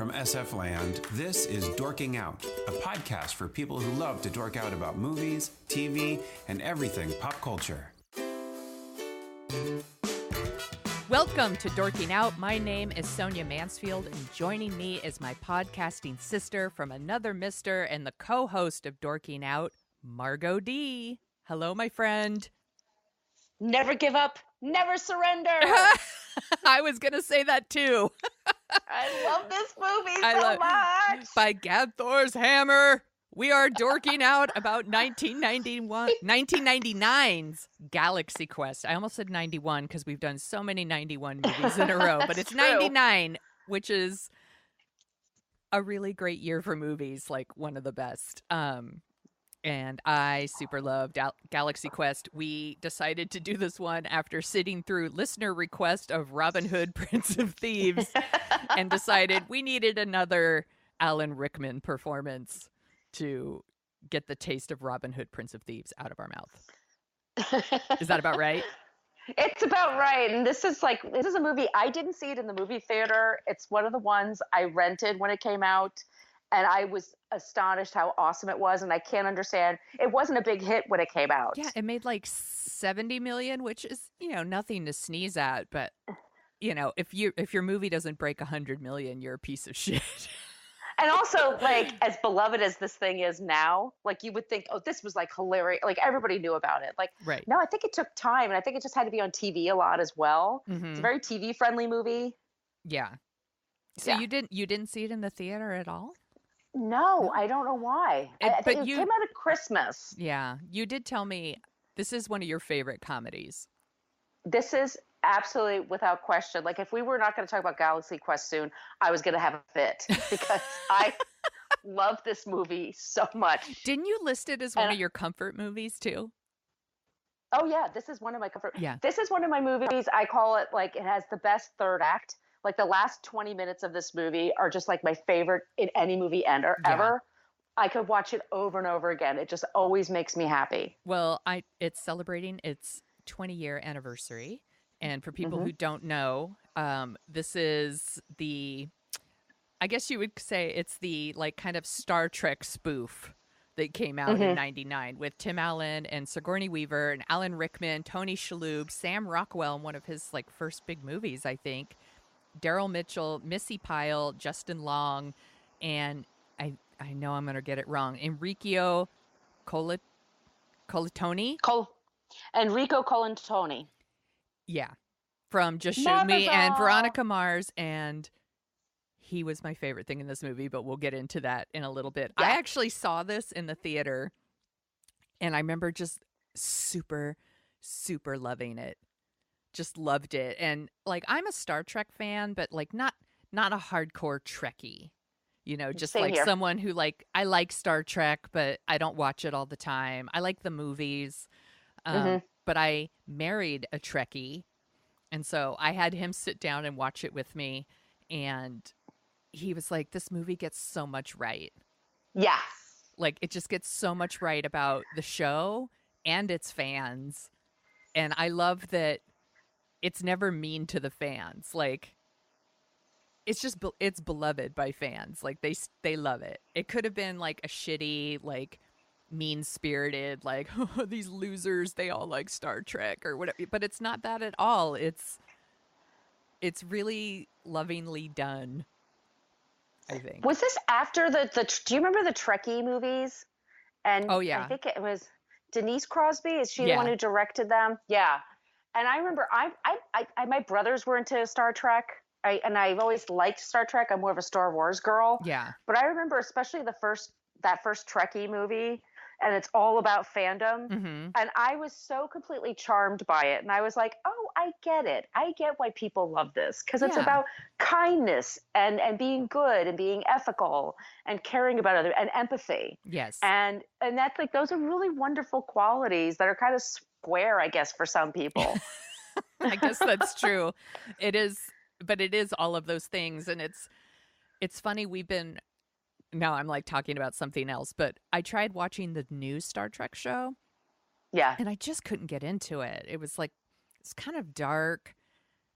From SF Land, this is Dorking Out, a podcast for people who love to dork out about movies, TV, and everything pop culture. Welcome to Dorking Out. My name is Sonia Mansfield, and joining me is my podcasting sister from another mister and the co-host of Dorking Out, Margo D. Hello, my friend. Never give up, never surrender. I was going to say that too. I love this movie so much. By Gad Thor's hammer, we are dorking out about 1999's Galaxy Quest. I almost said 91 because we've done so many 91 movies in a row, but it's 99, which is a really great year for movies, like one of the best. And I super loved Galaxy Quest. We decided to do this one after sitting through listener request of Robin Hood, Prince of Thieves, and decided we needed another Alan Rickman performance to get the taste of Robin Hood, Prince of Thieves out of our mouth. Is that about right? It's about right. And this is a movie. I didn't see it in the movie theater. It's one of the ones I rented when it came out. And I was astonished how awesome it was. And I can't understand. It wasn't a big hit when it came out. Yeah, it made like 70 million, which is, nothing to sneeze at. But, if your movie doesn't break 100 million, you're a piece of shit. And also, as beloved as this thing is now, you would think, oh, this was hilarious. Everybody knew about it. Right. No, I think it took time. And I think it just had to be on TV a lot as well. Mm-hmm. It's a very TV friendly movie. Yeah. So you didn't see it in the theater at all? No, I don't know why. I think it came out at Christmas. Yeah. You did tell me this is one of your favorite comedies. This is absolutely without question. If we were not going to talk about Galaxy Quest soon, I was going to have a fit because I love this movie so much. Didn't you list it as one of your comfort movies too? Oh yeah, this is one of my comfort. Yeah. This is one of my movies. I call it it has the best third act. The last 20 minutes of this movie are just my favorite in any movie ever. Yeah. I could watch it over and over again. It just always makes me happy. Well, it's celebrating its 20-year anniversary. And for people who don't know, this is I guess you would say it's the kind of Star Trek spoof that came out in 99 with Tim Allen and Sigourney Weaver and Alan Rickman, Tony Shalhoub, Sam Rockwell in one of his first big movies, I think. Daryl Mitchell, Missy Pyle, Justin Long, and I know I'm going to get it wrong, Enrico Colantoni? Enrico Colantoni. Yeah, from Just Shoot Me and Veronica Mars, and he was my favorite thing in this movie, but we'll get into that in a little bit. Yeah. I actually saw this in the theater, and I remember just super, super loving it. Just loved it. And I'm a Star Trek fan, but not a hardcore Trekkie. Just Same here. Someone who I like Star Trek, but I don't watch it all the time. I like the movies. But I married a Trekkie, and so I had him sit down and watch it with me, and he was like, this movie gets so much right. Yes. It just gets so much right about the show and its fans. And I love that it's never mean to the fans. It's beloved by fans. They love it. It could have been a shitty, mean-spirited, oh, these losers, they all like Star Trek or whatever, but it's not that at all. It's really lovingly done, I think. Was this after the do you remember the Trekkie movies? And oh yeah, I think it was Denise Crosby. Is she the one who directed them? Yeah. And I remember I my brothers were into Star Trek. I've always liked Star Trek. I'm more of a Star Wars girl. Yeah. But I remember especially that first Trekkie movie, and it's all about fandom. And I was so completely charmed by it. And I was like, oh, I get it. I get why people love this. Because it's about kindness and being good and being ethical and caring about others and empathy. Yes. And that's those are really wonderful qualities that are kind of square, I guess, for some people. I guess that's true. It is, but it is all of those things. And it's funny, now I'm talking about something else, but I tried watching the new Star Trek show. Yeah. And I just couldn't get into it. It was it's kind of dark,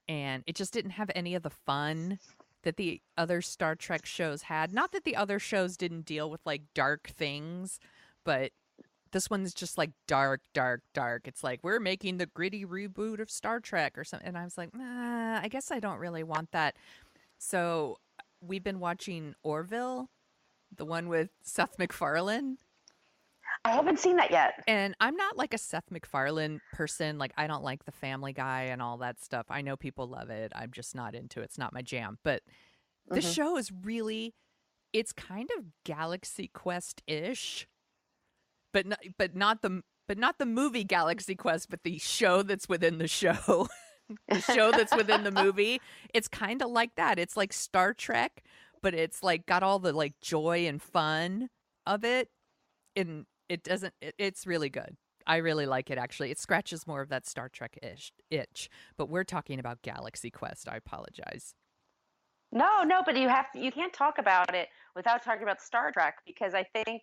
and it just didn't have any of the fun that the other Star Trek shows had. Not that the other shows didn't deal with like dark things, but this one's just like dark, dark, dark. It's like, we're making the gritty reboot of Star Trek or something. And I was like, I guess I don't really want that. So we've been watching Orville, the one with Seth MacFarlane. I haven't seen that yet. And I'm not like a Seth MacFarlane person. Like, I don't like the Family Guy and all that stuff. I know people love it. I'm just not into it. It's not my jam. But the show is really, it's kind of Galaxy Quest-ish. But not the movie Galaxy Quest, but the show that's within the show. The show that's within the movie. It's kind of like that. It's like Star Trek, but it's like got all the like joy and fun of it. And it's really good. I really like it, actually. It scratches more of that Star Trek-ish itch. But we're talking about Galaxy Quest. I apologize. No, but you can't talk about it without talking about Star Trek, because I think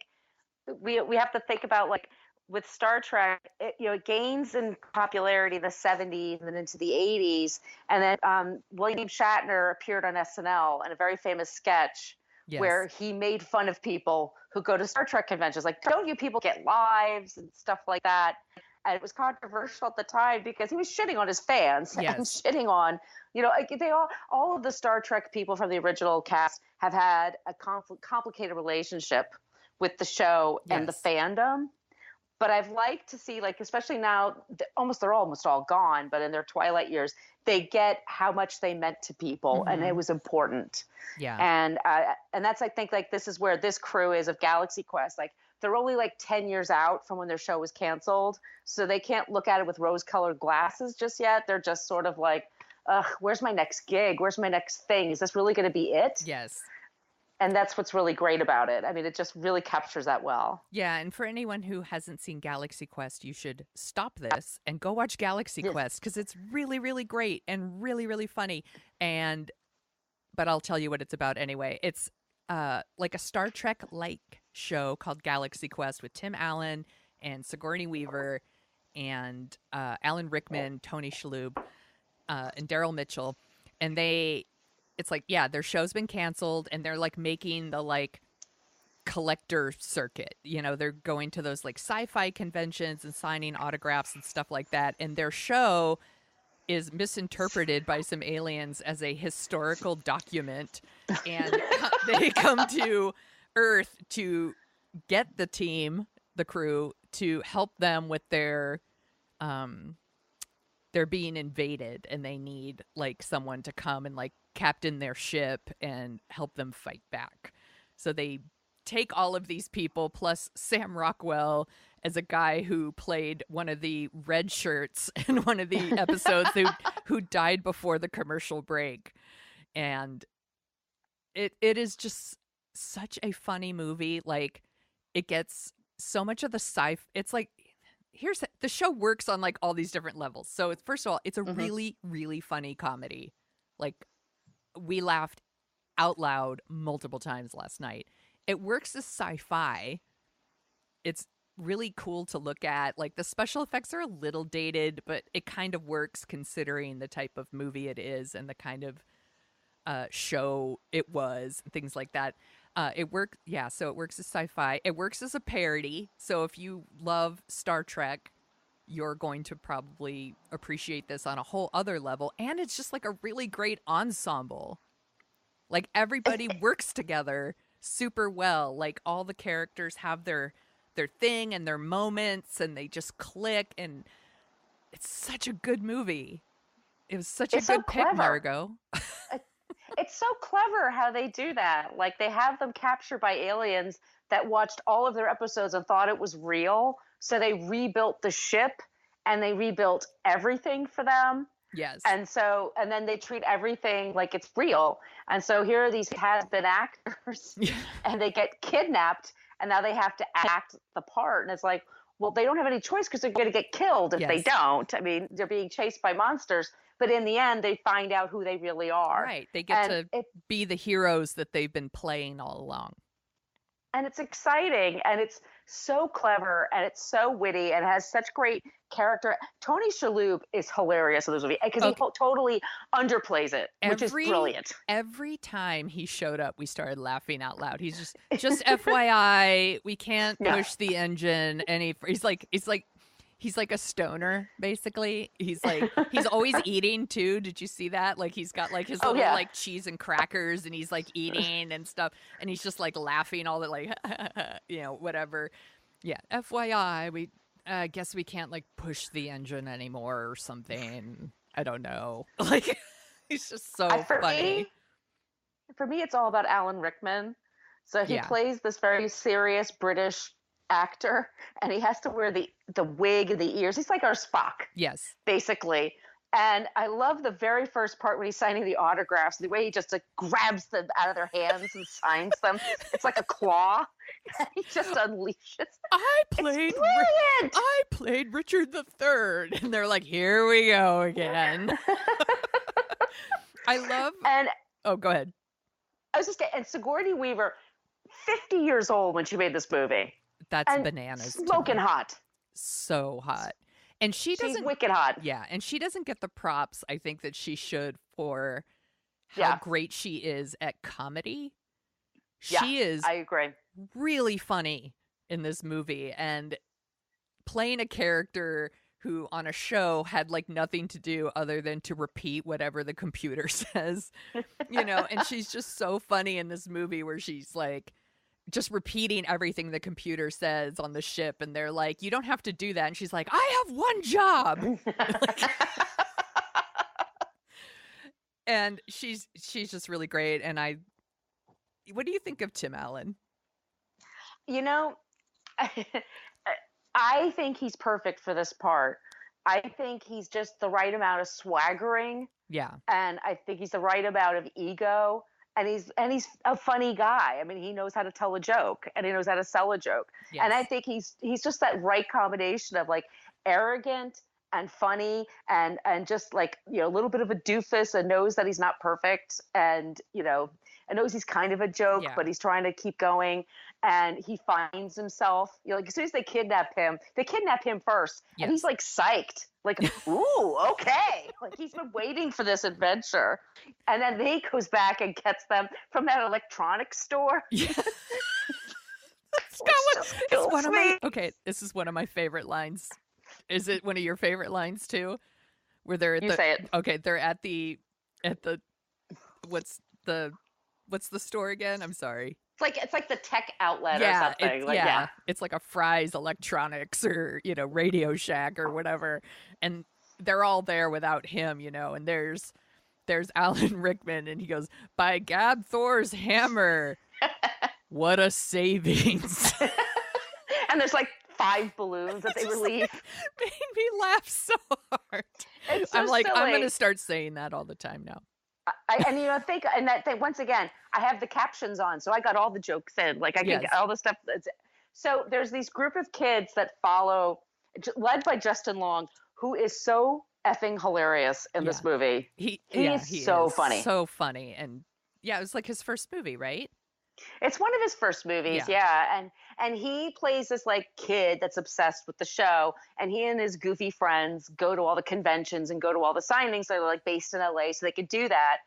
we have to think about, like, with Star Trek, it gains in popularity in the 70s and then into the 80s. And then William Shatner appeared on SNL in a very famous sketch where he made fun of people who go to Star Trek conventions. Like, don't you people get lives and stuff like that? And it was controversial at the time because he was shitting on his fans and shitting on, all of the Star Trek people from the original cast have had a complicated relationship with the show and the fandom. But I've liked to see, like, especially now, they're almost all gone, but in their twilight years, they get how much they meant to people, and it was important. Yeah. And that's, I think, like, this is where this crew is of Galaxy Quest. Like, they're only like 10 years out from when their show was canceled, so they can't look at it with rose-colored glasses just yet. They're just sort of like, where's my next gig? Where's my next thing? Is this really going to be it? Yes. And that's what's really great about it. I mean, it just really captures that well. Yeah, and for anyone who hasn't seen Galaxy Quest, you should stop this and go watch Galaxy Quest, because it's really, really great and really, really funny. But I'll tell you what it's about anyway. It's like a Star Trek-like show called Galaxy Quest with Tim Allen and Sigourney Weaver and Alan Rickman, Tony Shalhoub, and Daryl Mitchell. And it's like, their show's been canceled, and they're like making the like collector circuit. They're going to those like sci-fi conventions and signing autographs and stuff like that. And their show is misinterpreted by some aliens as a historical document. And they come to Earth to get the team, the crew, to help them with they're being invaded, and they need like someone to come and like captain their ship and help them fight back. So they take all of these people, plus Sam Rockwell as a guy who played one of the red shirts in one of the episodes who died before the commercial break. And it is just such a funny movie. Like, it gets so much of the it's like, the show works on like all these different levels. So first of all, it's a really, really funny comedy. Like, we laughed out loud multiple times last night. It works as sci-fi. It's really cool to look at. Like, the special effects are a little dated, but it kind of works considering the type of movie it is and the kind of show it was, things like that. So it works as sci-fi. It works as a parody. So if you love Star Trek, you're going to probably appreciate this on a whole other level. And it's just like a really great ensemble. Like, everybody works together super well. Like, all the characters have their thing and their moments, and they just click, and it's such a good movie. It was such a good pick, Margo. It's so clever how they do that. Like, they have them captured by aliens that watched all of their episodes and thought it was real. So they rebuilt the ship, and they rebuilt everything for them. Yes. And then they treat everything like it's real. And so here are these has-been actors, and they get kidnapped, and now they have to act the part. And it's like, well, they don't have any choice because they're going to get killed if they don't. I mean, they're being chased by monsters. But in the end, they find out who they really are. Right. They get to be the heroes that they've been playing all along. And it's exciting. And so clever and it's so witty and has such great character. Tony Shalhoub is hilarious in this movie because he totally underplays it, which is brilliant. Every time he showed up, we started laughing out loud. He's just FYI, we can't push the engine. And he's like a stoner, basically. He's always eating too. Did you see that? Like he's got like his little like cheese and crackers and he's like eating and stuff. And he's just like laughing all the like, whatever. Yeah. FYI, we guess we can't like push the engine anymore or something. I don't know. Like he's just so funny. For me, it's all about Alan Rickman. So he plays this very serious British actor, and he has to wear the wig and the ears. He's like our Spock. Yes. Basically. And I love the very first part when he's signing the autographs, the way he just like grabs them out of their hands and signs them. It's like a claw. And he just unleashes. I played Richard III. And they're like, here we go again. I love. Go ahead. I was just getting, and Sigourney Weaver, 50 years old when she made this movie. That's bananas. Smoking hot. So hot. And she's wicked hot. Yeah, and she doesn't get the props I think that she should for how great she is at comedy. She is I agree. Really funny in this movie and playing a character who on a show had like nothing to do other than to repeat whatever the computer says. And she's just so funny in this movie where she's like just repeating everything the computer says on the ship, and they're like, you don't have to do that, and she's like, I have one job. And she's just really great. And what do you think of Tim Allen? I think he's perfect for this part. I think he's just the right amount of swaggering. Yeah. And I think he's the right amount of ego. And he's a funny guy. I mean, he knows how to tell a joke and he knows how to sell a joke. Yes. And I think he's just that right combination of like arrogant and funny and just like, a little bit of a doofus and knows that he's not perfect and, and knows he's kind of a joke, but he's trying to keep going. And he finds himself, like as soon as they kidnap him first. Yes. And he's like psyched. Like, ooh, okay. Like he's been waiting for this adventure. And then he goes back and gets them from that electronics store. Yeah. Okay, this is one of my favorite lines. Is it one of your favorite lines too? Where they're at say it. Okay, they're at the what's the store again? I'm sorry. It's like the tech outlet or something. It's like a Fry's Electronics or, Radio Shack or whatever. And they're all there without him, and there's Alan Rickman and he goes, by Gab Thor's hammer. What a savings. And there's like 5 balloons that they release. Made me laugh so hard. It's so I'm like, silly. I'm going to start saying that all the time now. Once again, I have the captions on, so I got all the jokes in. Like I can get all the stuff. So there's these group of kids that follow, led by Justin Long, who is so effing hilarious in this movie. He is so funny. So funny. And it was like his first movie, right? It's one of his first movies, and he plays this like kid that's obsessed with the show, and he and his goofy friends go to all the conventions and go to all the signings that are like based in LA, so they could do that.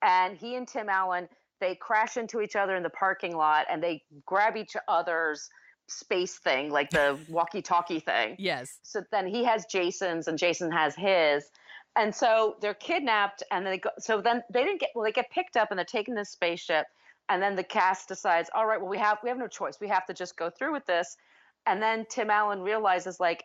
And he and Tim Allen, they crash into each other in the parking lot, and they grab each other's space thing, like the walkie-talkie thing. Yes. So then he has Jason's, and Jason has his. And so they're kidnapped, and they go. So then they get picked up, and they're taken to this spaceship. And then the cast decides, all right, well, we have no choice. We have to just go through with this. And then Tim Allen realizes like,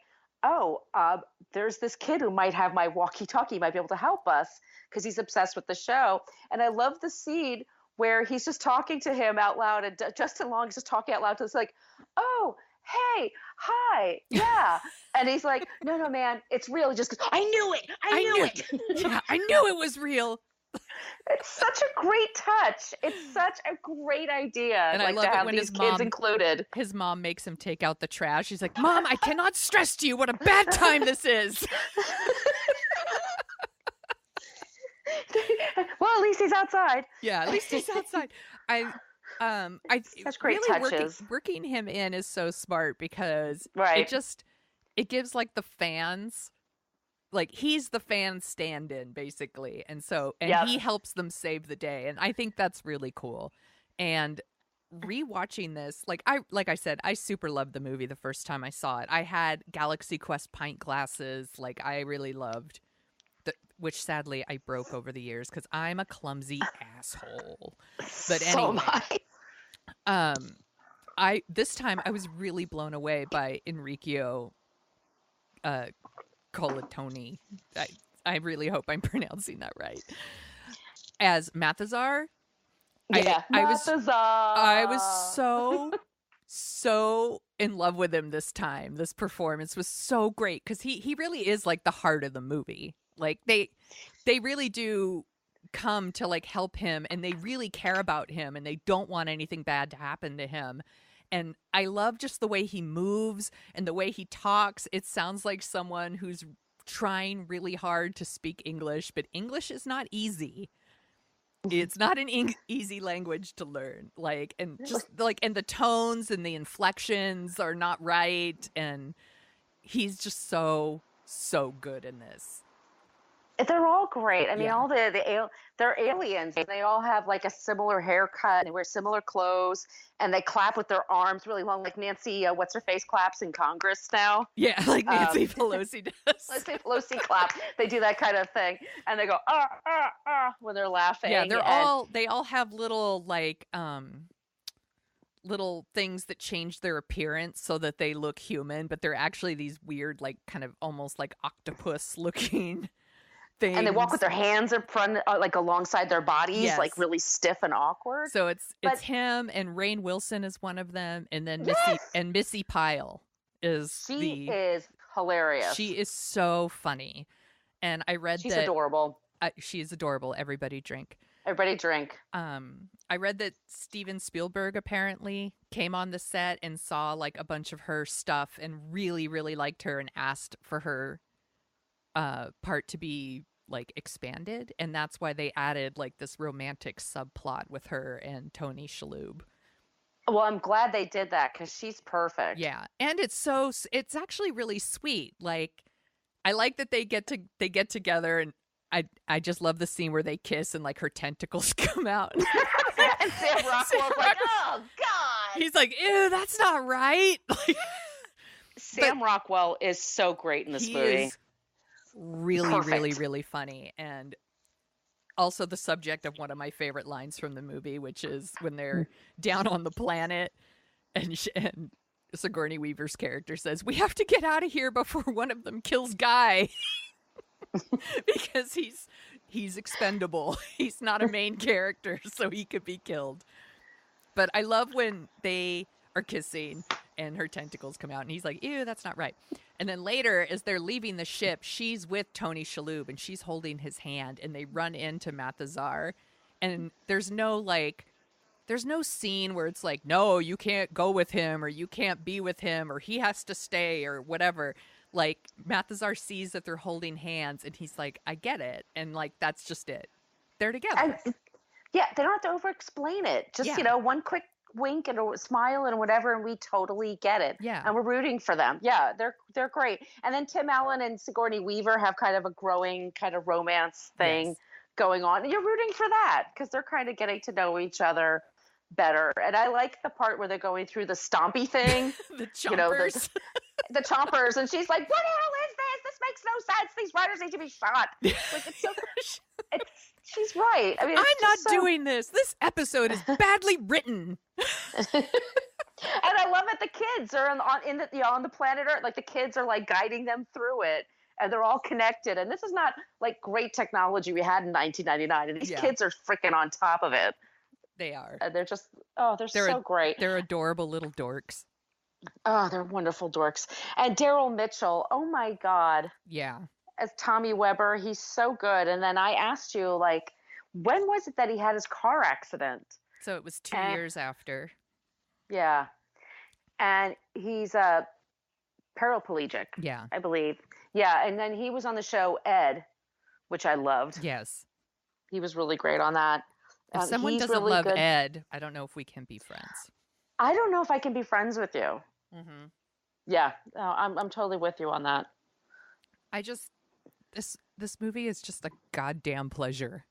there's this kid who might have my walkie-talkie, might be able to help us because he's obsessed with the show. And I love the scene where he's just talking to him out loud, and Justin Long is just talking out loud to us like, oh, hey, hi, yeah. And he's like, no, man, it's real. Just I knew it. I knew it. Yeah, I knew it was real. It's such a great touch. It's such a great idea. And I love to it have when these his kids mom, included. His mom makes him take out the trash. She's like, Mom, I cannot stress to you what a bad time this is. Well, at least he's outside. Yeah, at least he's outside. I Such great really touches. working him in is so smart because Right. it gives like the fans, like he's the fan stand-in basically, and Yep. he helps them save the day, and I think that's really cool. And rewatching this, like I said, I super loved the movie the first time I saw it. I had Galaxy Quest pint glasses, like I really loved. Which sadly I broke over the years because I'm a clumsy asshole. But So anyway, this time I was really blown away by Enrico Colantoni. I really hope I'm pronouncing that right. As Mathazar. Yeah, I was so in love with him this time. This performance was so great because he really is like the heart of the movie. Like they really do come to like help him, and they really care about him, and they don't want anything bad to happen to him. And I love just the way he moves and the way he talks. It sounds like someone who's trying really hard to speak English, but English is not easy. It's not an easy language to learn. Like, and just like, and the tones and the inflections are not right. And he's just so good in this. They're all great. I mean, Yeah. all they're aliens. They all have like a similar haircut, and they wear similar clothes, and they clap with their arms really long, like Nancy, what's her face claps in Congress now. Yeah, like Nancy Pelosi does. Nancy Pelosi clap. They do that kind of thing, and they go when they're laughing. Yeah, they all have little like little things that change their appearance so that they look human, but they're actually these weird, like kind of almost like octopus looking things. And they walk with their hands in front, like alongside their bodies, Yes. like really stiff and awkward. So it's him, and Rainn Wilson is one of them, and then Missy Pyle is she is hilarious. She is so funny, and I read she's that adorable. She is adorable. Everybody drink. Everybody drink. I read that Steven Spielberg apparently came on the set and saw like a bunch of her stuff and really, really liked her and asked for her part to be like expanded, and that's why they added like this romantic subplot with her and Tony Shalhoub. Well, I'm glad they did that because she's perfect. Yeah, and it's actually really sweet. Like, I like that they get together, and I just love the scene where they kiss and like her tentacles come out. And Sam Rockwell's like, oh God. He's like, ew, that's not right. Sam Rockwell is so great in this movie. Is really, perfect. really, really funny, and also the subject of one of my favorite lines from the movie, which is when they're down on the planet, and Sigourney Weaver's character says, "We have to get out of here before one of them kills Guy." Because he's expendable. He's not a main character, so he could be killed. But I love when they are kissing and her tentacles come out, and he's like, ew, that's not right. And then later, as they're leaving the ship, she's with Tony Shalhoub, and she's holding his hand, and they run into Mathazar, and there's no scene where it's like, no, you can't go with him, or you can't be with him, or he has to stay, or whatever. Like, Mathazar sees that they're holding hands, and he's like, I get it. And, like, that's just it. They're together. Yeah, they don't have to over-explain it. Just, one quick wink and a smile and whatever, and we totally get it. Yeah. And we're rooting for them. Yeah, they're great. And then Tim Allen and Sigourney Weaver have kind of a growing kind of romance thing going on. And you're rooting for that because they're kind of getting to know each other better. And I like the part where they're going through the stompy thing. The chompers. The chompers. And she's like, what the hell is this? This makes no sense. These writers need to be shot. Like, it's so... she's right. I mean, I'm not doing this. This episode is badly written. And I love it. The kids are on the planet Earth. Like, the kids are like guiding them through it, and they're all connected. And this is not like great technology we had in 1999. And these kids are freaking on top of it. They are. And they're just they're so great. They're adorable little dorks. Oh, they're wonderful dorks. And Daryl Mitchell. Oh my God. Yeah. As Tommy Weber, he's so good. And then I asked you, like, when was it that he had his car accident? So it was 2 years after. Yeah. And he's a paraplegic. Yeah. I believe. Yeah. And then he was on the show Ed, which I loved. Yes. He was really great on that. If someone doesn't really love good. Ed, I don't know if we can be friends. I don't know if I can be friends with you. Mm-hmm. Yeah, no, I'm totally with you on that. This movie is just a goddamn pleasure.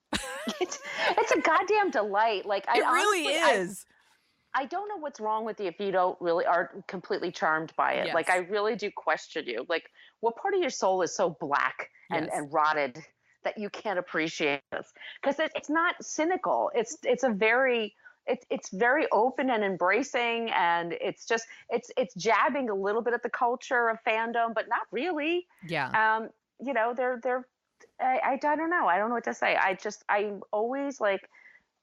It's a goddamn delight. Like it really is. I don't know what's wrong with you if you don't really are completely charmed by it. Yes. Like I really do question you. Like what part of your soul is so black and rotted that you can't appreciate this? Because it's not cynical. It's very open and embracing, and it's jabbing a little bit at the culture of fandom, but not really. Yeah. I don't know. I don't know what to say. I'm always like,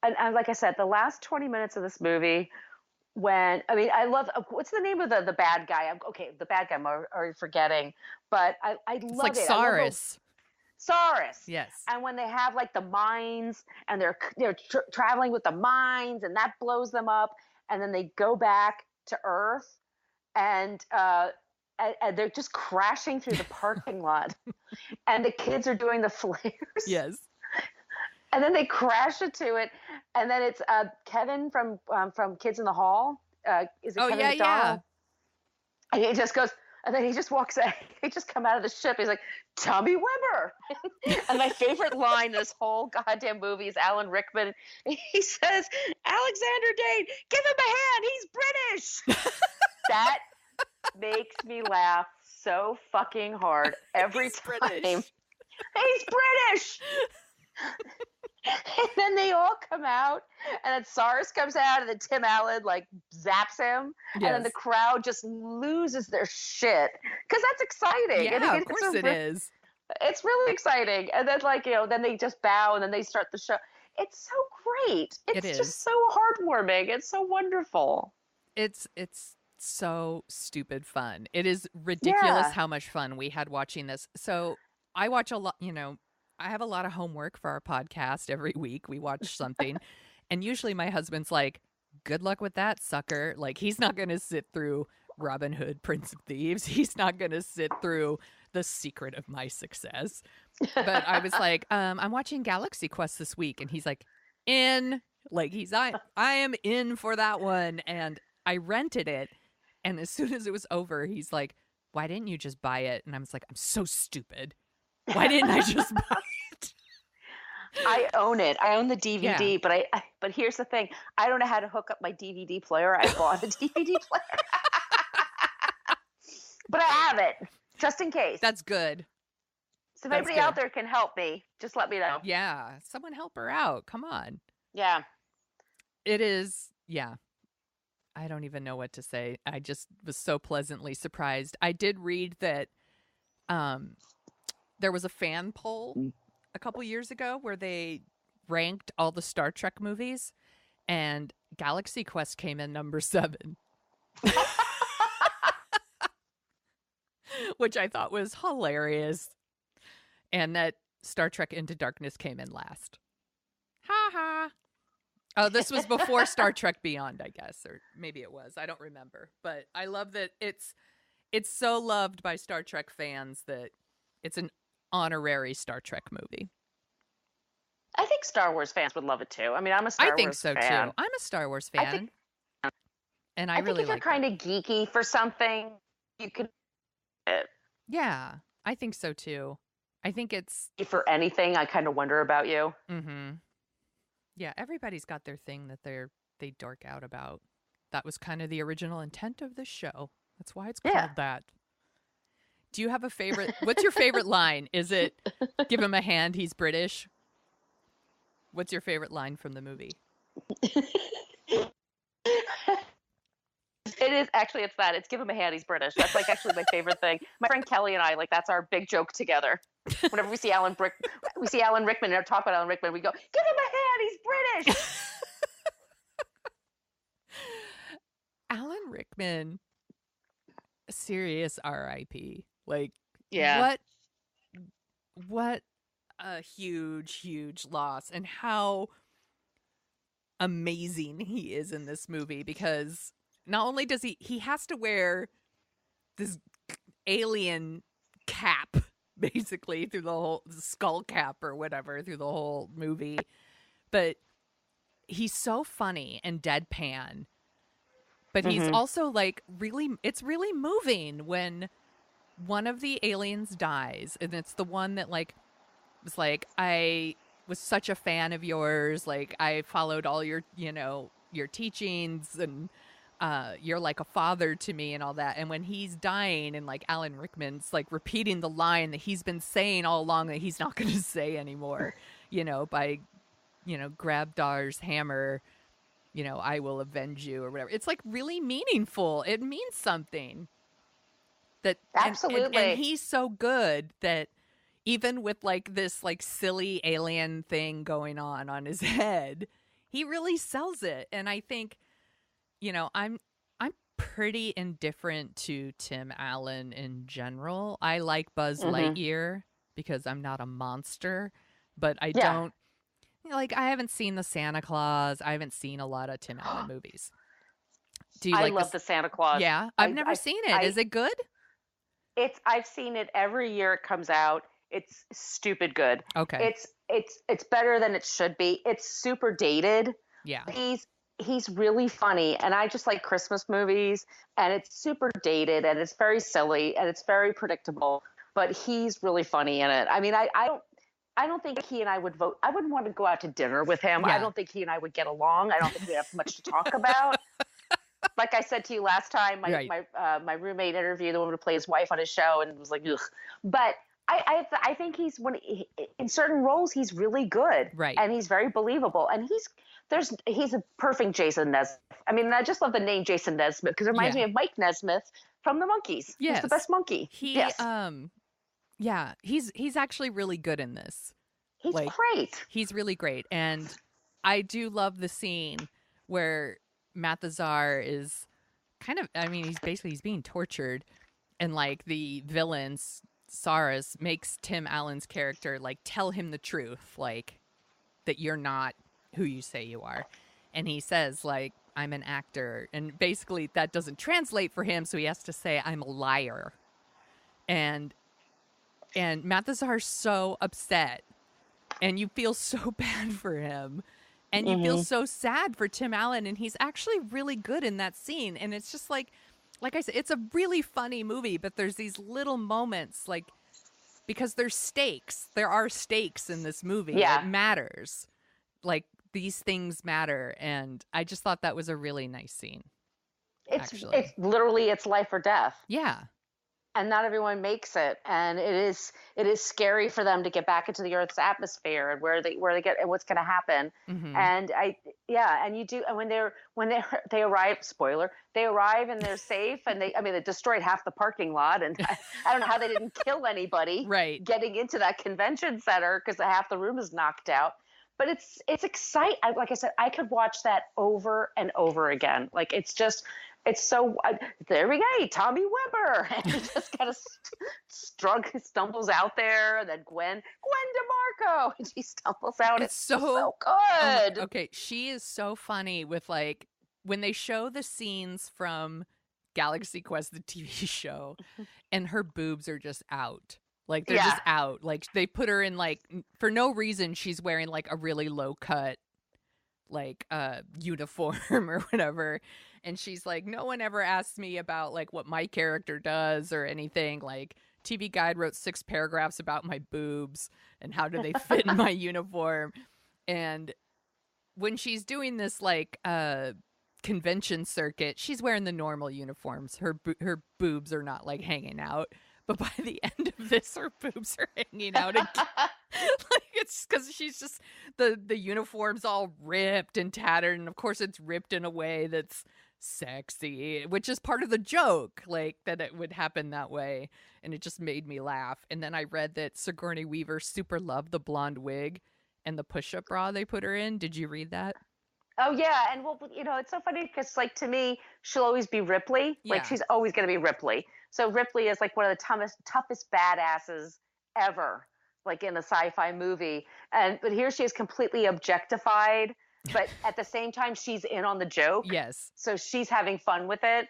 and like I said, the last 20 minutes of this movie, I love, what's the name of the bad guy? The bad guy I'm already forgetting, but I love it's like it. Saris. Saris. Yes. And when they have like the mines and they're traveling with the mines and that blows them up, and then they go back to Earth and they're just crashing through the parking lot and the kids are doing the flares. Yes. And then they crash into it. And then it's Kevin from Kids in the Hall. Is it Kevin McDonald? Yeah. And he just goes, and then he just walks out. He just come out of the ship. He's like, Tommy Weber. And my favorite line in this whole goddamn movie is Alan Rickman. He says, Alexander Dane, give him a hand. He's British. That makes me laugh so fucking hard every time. British. He's British. And then they all come out, and then Saris comes out, and then Tim Allen like zaps him, and then the crowd just loses their shit because that's exciting. Yeah, of course it is. It's really exciting, and then then they just bow, and then they start the show. It's so great. It's just so heartwarming. It's so wonderful. It's so stupid fun. It is ridiculous how much fun we had watching this. So I watch a lot, I have a lot of homework for our podcast every week. We watch something. And usually my husband's like, good luck with that, sucker. Like, he's not going to sit through Robin Hood, Prince of Thieves. He's not going to sit through The Secret of My Success. But I was like, I'm watching Galaxy Quest this week. And he's like, in. Like, I am in for that one. And I rented it. And as soon as it was over, he's like, why didn't you just buy it? And I was like, I'm so stupid. Why didn't I just buy it? I own it. I own the DVD, but here's the thing. I don't know how to hook up my DVD player. I bought a DVD player. But I have it, just in case. That's good. So if anybody out there can help me, just let me know. Yeah. Someone help her out. Come on. Yeah. It is. Yeah. I don't even know what to say. I just was so pleasantly surprised. I did read that there was a fan poll a couple years ago where they ranked all the Star Trek movies, and Galaxy Quest came in number 7. Which I thought was hilarious. And that Star Trek Into Darkness came in last. Ha ha. Oh, this was before Star Trek Beyond, I guess, or maybe it was. I don't remember. But I love that it's so loved by Star Trek fans that it's an honorary Star Trek movie. I think Star Wars fans would love it too. I mean, I'm a Star Wars fan. I think so too. I'm a Star Wars fan. And I really think if you're kind of geeky for something, you could. Yeah, I think so too. I think it's for anything. I kind of wonder about you. Mm-hmm. Yeah, everybody's got their thing that they dork out about. That was kind of the original intent of this show. That's why it's called that. Do you have a favorite? What's your favorite line? Is it "Give him a hand, he's British"? What's your favorite line from the movie? It is actually, it's that. It's "Give him a hand, he's British." That's like actually my favorite thing. My friend Kelly and I, like, that's our big joke together. Whenever we see Alan Rickman and talk about Alan Rickman, we go, "Give him a hand, he's British." Alan Rickman, serious R.I.P. Like, yeah, what a huge loss, and how amazing he is in this movie, because not only does he has to wear this alien cap basically through the whole skull cap or whatever through the whole movie, but he's so funny and deadpan, but he's also like it's really moving when one of the aliens dies, and it's the one that like was like, I was such a fan of yours, like I followed all your your teachings, and you're like a father to me and all that. And when he's dying, and like Alan Rickman's like repeating the line that he's been saying all along that he's not going to say anymore, by Grabdar's hammer, I will avenge you or whatever. It's like really meaningful. It means something. That absolutely. And he's so good that even with like this like silly alien thing going on his head, he really sells it. And I think, I'm pretty indifferent to Tim Allen in general. I like Buzz Lightyear because I'm not a monster, but I don't like, I haven't seen the Santa Claus. I haven't seen a lot of Tim Allen movies. Do you I like love the Santa Claus. Yeah, I've never seen it. Is it good? I've seen it every year it comes out. It's stupid good. Okay. It's better than it should be. It's super dated. Yeah. He's really funny, and I just like Christmas movies, and it's super dated, and it's very silly, and it's very predictable, but he's really funny in it. I mean, I don't think he and I would vote. I wouldn't want to go out to dinner with him. Yeah. I don't think he and I would get along. I don't think we'd have much to talk about. Like I said to you last time, my roommate interviewed the woman who played his wife on his show, and was like, ugh. But I think in certain roles he's really good, right? And he's very believable, and he's a perfect Jason Nesmith. I mean, I just love the name Jason Nesmith because it reminds me of Mike Nesmith from the Monkees. Yes. He's the best monkey. He's actually really good in this. He's great. He's really great, and I do love the scene where Mathazar is he's being tortured, and like the villains, Saras makes Tim Allen's character like tell him the truth, like that you're not who you say you are. And he says like, I'm an actor, and basically that doesn't translate for him, so he has to say I'm a liar. And Mathazar's so upset, and you feel so bad for him, and you feel so sad for Tim Allen, and he's actually really good in that scene. And it's just like I said, it's a really funny movie, but there's these little moments, like, because there's stakes. There are stakes in this movie. Yeah. It matters. Like, these things matter, and I just thought that was a really nice scene. It's literally it's life or death. Yeah. And not everyone makes it, and it is scary for them to get back into the Earth's atmosphere and where they get and what's going to happen. And when they arrive, spoiler, they arrive and they're safe, and they destroyed half the parking lot, and I don't know how they didn't kill anybody right getting into that convention center because half the room is knocked out. But it's exciting. Like I said, I could watch that over and over again. Like it's so there we go, Tommy Webber, and he just kind of stumbles out there, and then Gwen DeMarco, and she stumbles out. It's so good. Okay, she is so funny with like when they show the scenes from Galaxy Quest, the TV show, and her boobs are just out. Like they're just out. Like they put her in like for no reason. She's wearing like a really low cut like uniform or whatever, and she's like, no one ever asked me about like what my character does or anything. Like TV Guide wrote 6 paragraphs about my boobs and how do they fit in my uniform. And when she's doing this like convention circuit, she's wearing the normal uniforms. Her boobs are not like hanging out. But by the end of this, her boobs are hanging out again. Like it's because she's just the uniform's all ripped and tattered, and of course it's ripped in a way that's sexy, which is part of the joke, like that it would happen that way. And it just made me laugh. And then I read that Sigourney Weaver super loved the blonde wig and the push-up bra they put her in. Did you read that? Oh yeah, and well, it's so funny because like to me, she'll always be Ripley. Like she's always going to be Ripley. So Ripley is like one of the toughest badasses ever, like in a sci-fi movie. But here she is completely objectified, but at the same time she's in on the joke. Yes. So she's having fun with it.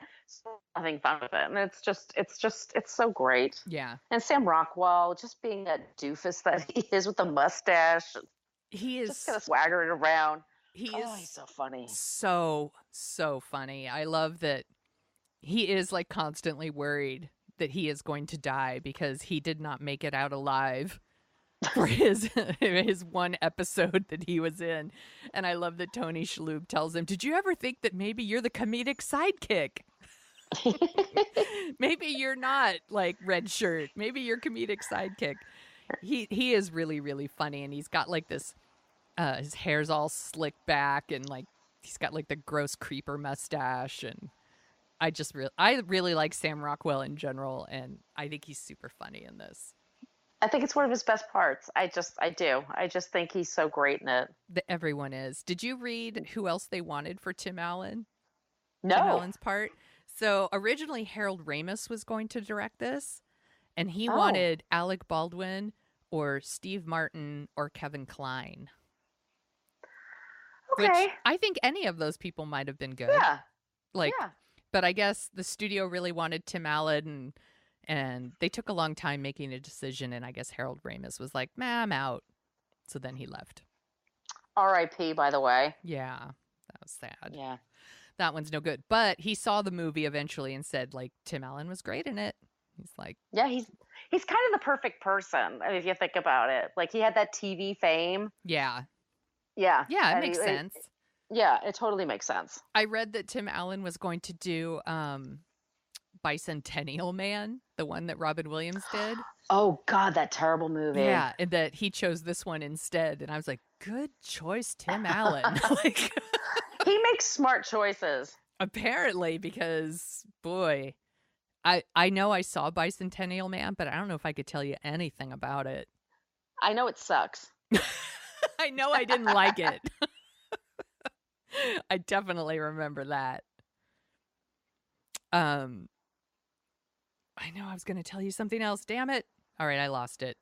And it's so great. Yeah. And Sam Rockwell just being that doofus that he is with the mustache. He is just kind of swaggering around. He's so funny. So funny. I love that he is like constantly worried that he is going to die because he did not make it out alive for his one episode that he was in. And I love that Tony Shalhoub tells him, "Did you ever think that maybe you're the comedic sidekick? Maybe you're not like Red Shirt. Maybe you're comedic sidekick." He is really, really funny, and he's got like this his hair's all slicked back, and like he's got like the gross creeper mustache, and I really like Sam Rockwell in general, and I think he's super funny in this. I think it's one of his best parts. I do. I just think he's so great in it. Everyone is. Did you read who else they wanted for Tim Allen? No. Tim Allen's part? So originally Harold Ramis was going to direct this, and he wanted Alec Baldwin or Steve Martin or Kevin Kline. Okay. Which I think any of those people might have been good. Yeah. But I guess the studio really wanted Tim Allen, and they took a long time making a decision, and I guess Harold Ramis was like, "Nah, I'm out." So then he left. R.I.P., by the way. Yeah, that was sad. Yeah. That one's no good. But he saw the movie eventually and said, like, Tim Allen was great in it. He's like... Yeah, he's kind of the perfect person, I mean, if you think about it. Like, he had that TV fame. Yeah. Yeah. Yeah, it makes sense. Yeah, it totally makes sense. I read that Tim Allen was going to do Bicentennial Man, the one that Robin Williams did. Oh, God, that terrible movie. Yeah, and that he chose this one instead. And I was like, good choice, Tim Allen. Like, he makes smart choices. Apparently, because, boy, I know I saw Bicentennial Man, but I don't know if I could tell you anything about it. I know it sucks. I know I didn't like it. I definitely remember that. I know I was going to tell you something else. Damn it. All right, I lost it.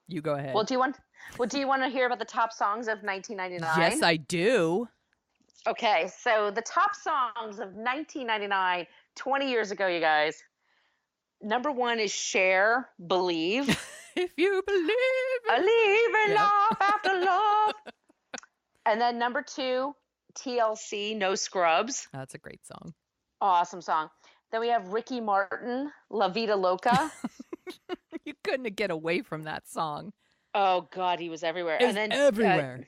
You go ahead. Well, do you want to hear about the top songs of 1999? Yes, I do. Okay, so the top songs of 1999, 20 years ago, you guys. Number 1 is Cher, Believe. If you believe in love after love. And then number 2, TLC, No Scrubs. That's a great song. Awesome song. Then we have Ricky Martin, La Vida Loca. You couldn't get away from that song. Oh, God, he was everywhere. And then everywhere.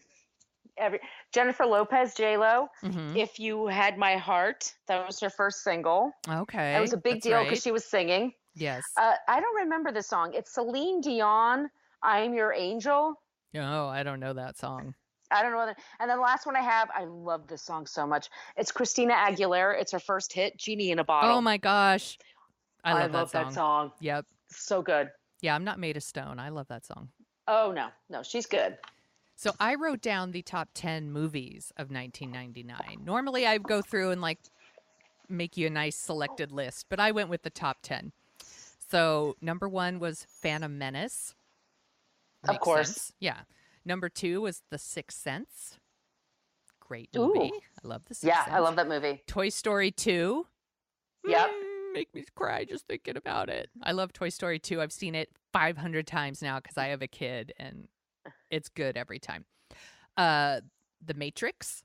Jennifer Lopez, J-Lo, Mm-hmm. If You Had My Heart. That was her first single. Okay. It was a big deal because she was singing. Yes. I don't remember this song. It's Celine Dion, I Am Your Angel. Oh, I don't know that song. I don't know whether. And then the last one I have, I love this song so much. It's Christina Aguilera. It's her first hit, Genie in a Bottle. Oh my gosh. I love that song. Yep. So good. Yeah, I'm not made of stone. I love that song. Oh, no, she's good. So I wrote down the top 10 movies of 1999. Normally I go through and like make you a nice selected list, but I went with the top 10. So number 1 was Phantom Menace. Of course. Sense. Yeah. Number 2 was The Sixth Sense. Great movie. Ooh. I love The Sixth Sense. Yeah, I love that movie. Toy Story 2. Yep. Make me cry just thinking about it. I love Toy Story 2. I've seen it 500 times now because I have a kid, and it's good every time. The Matrix.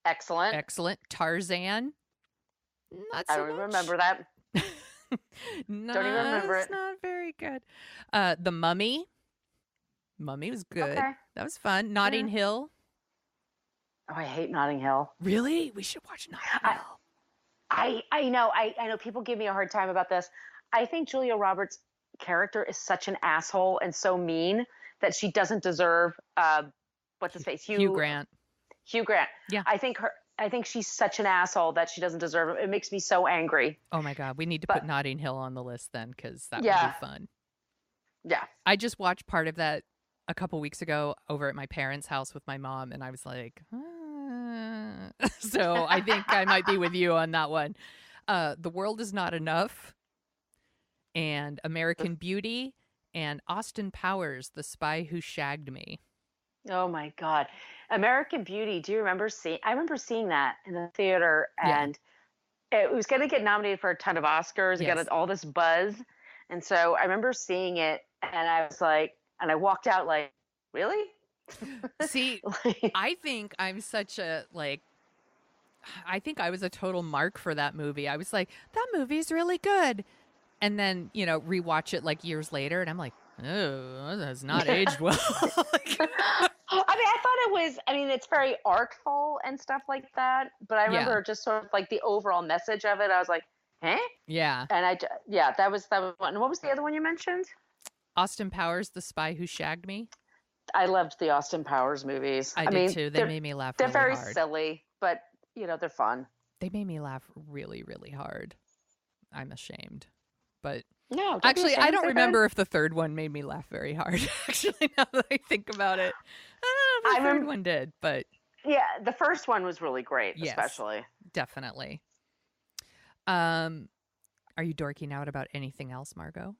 Excellent. Tarzan. Not so I don't even much. remember that. No, Don't even remember it's it. not very good. The Mummy. Mummy was good. Okay. That was fun. Notting Hill. Oh, I hate Notting Hill. Really? We should watch Notting Hill. I know people give me a hard time about this. I think Julia Roberts' character is such an asshole and so mean that she doesn't deserve what's his face? Hugh Grant. Hugh Grant. Yeah. I think she's such an asshole that she doesn't deserve it. It makes me so angry. Oh my God. We need to put Notting Hill on the list then, because that would be fun. Yeah. I just watched part of that a couple weeks ago over at my parents' house with my mom, and I was like, so I think I might be with you on that one. The World Is Not Enough, and American Beauty, and Austin Powers, The Spy Who Shagged Me. Oh my God. American Beauty. Do you remember I remember seeing that in the theater, and it was going to get nominated for a ton of Oscars. It got all this buzz. And so I remember seeing it, and I was like, and I walked out like, really? See, I think I'm such a, like, I think I was a total mark for that movie. I was like, that movie's really good. And then, you know, rewatch it like years later, and I'm like, oh, that has not aged well. I thought it was, it's very artful and stuff like that. But I remember just sort of like the overall message of it. I was like, eh? Yeah. And that was one. And what was the other one you mentioned? Austin Powers, The Spy Who Shagged Me. I loved the Austin Powers movies. I did too. They made me laugh really hard. They're very silly, but, they're fun. They made me laugh really, really hard. I'm ashamed. But no, actually, I don't remember if the third one made me laugh very hard. Actually, now that I think about it, I don't know if the third one did, but yeah, the first one was really great, yes, especially. Definitely. Are you dorking out about anything else, Margo?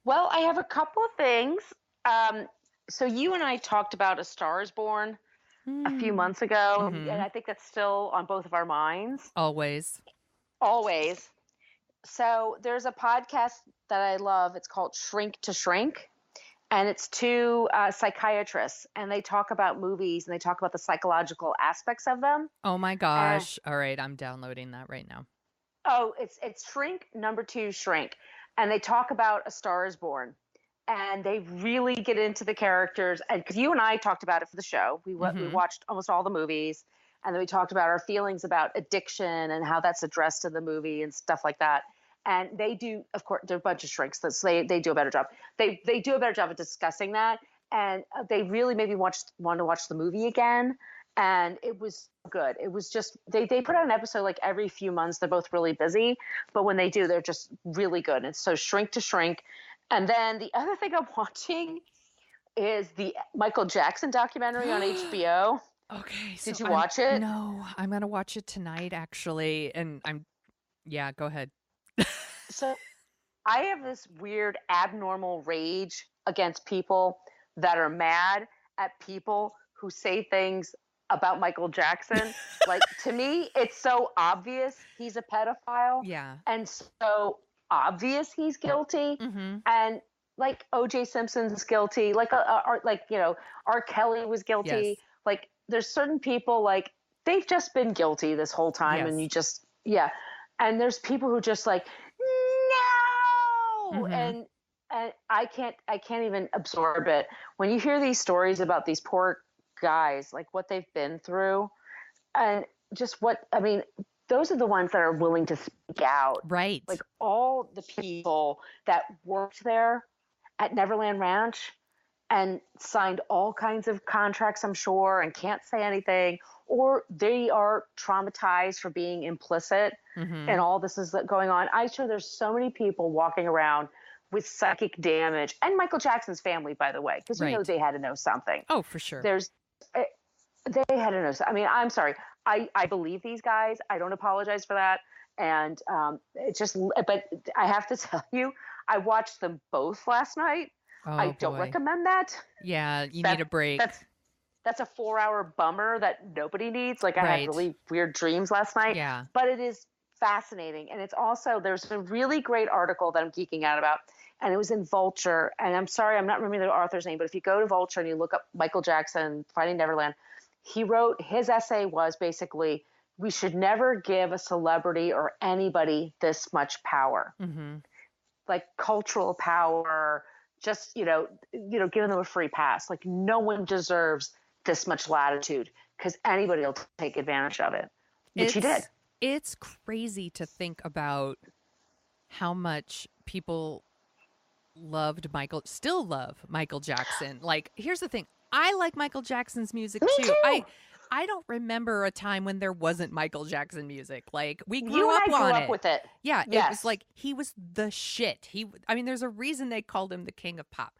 Well, I have a couple of things. So you and I talked about A Star Is Born a few months ago, and I think that's still on both of our minds. Always. So there's a podcast that I love. It's called Shrink to Shrink, and it's two psychiatrists, and they talk about movies, and they talk about the psychological aspects of them. Oh my gosh. All right, I'm downloading that right now. Oh, it's Shrink, number 2, Shrink. And they talk about A Star Is Born. And they really get into the characters. And because you and I talked about it for the show. We watched almost all the movies. And then we talked about our feelings about addiction and how that's addressed in the movie and stuff like that. And they do, of course, they're a bunch of shrinks. So they do a better job. They do a better job of discussing that. And they really made me want to watch the movie again. And it was good. It was just, they put out an episode like every few months. They're both really busy. But when they do, they're just really good. And so Shrink to Shrink. And then the other thing I'm watching is the Michael Jackson documentary on HBO. Okay. Did you watch it? No, I'm going to watch it tonight, actually. And go ahead. So I have this weird abnormal rage against people that are mad at people who say things about Michael Jackson. Like, to me, it's so obvious he's a pedophile. Yeah. And so obvious he's guilty. And like O.J. Simpson's guilty. Like, R. Kelly was guilty. Yes. Like, there's certain people, like, they've just been guilty this whole time. Yes. And you just, and there's people who just like, no. And I can't even absorb it. When you hear these stories about these poor guys, like what they've been through and just those are the ones that are willing to speak out. Right. Like all the people that worked there at Neverland Ranch and signed all kinds of contracts, I'm sure, and can't say anything, or they are traumatized for being implicit in all this is going on. I'm sure there's so many people walking around with psychic damage, and Michael Jackson's family, by the way, because you know they had to know something. Oh, for sure. They had to know. I'm sorry. I believe these guys. I don't apologize for that. And but I have to tell you, I watched them both last night. Oh, I don't recommend that. Yeah, you need a break. That's a 4-hour bummer that nobody needs. Like, I had really weird dreams last night. Yeah. But it is fascinating. And it's also, there's a really great article that I'm geeking out about. And it was in Vulture. And I'm sorry, I'm not remembering the author's name, but if you go to Vulture and you look up Michael Jackson, Finding Neverland, he wrote, his essay was basically, we should never give a celebrity or anybody this much power. Like cultural power, just, giving them a free pass. Like, no one deserves this much latitude because anybody will take advantage of it, which he did. It's crazy to think about how much people still love Michael Jackson. Like, here's the thing. I like Michael Jackson's music too. I don't remember a time when there wasn't Michael Jackson music. Like, we grew up with it. Yeah, yes. It was like he was the shit. There's a reason they called him the king of pop.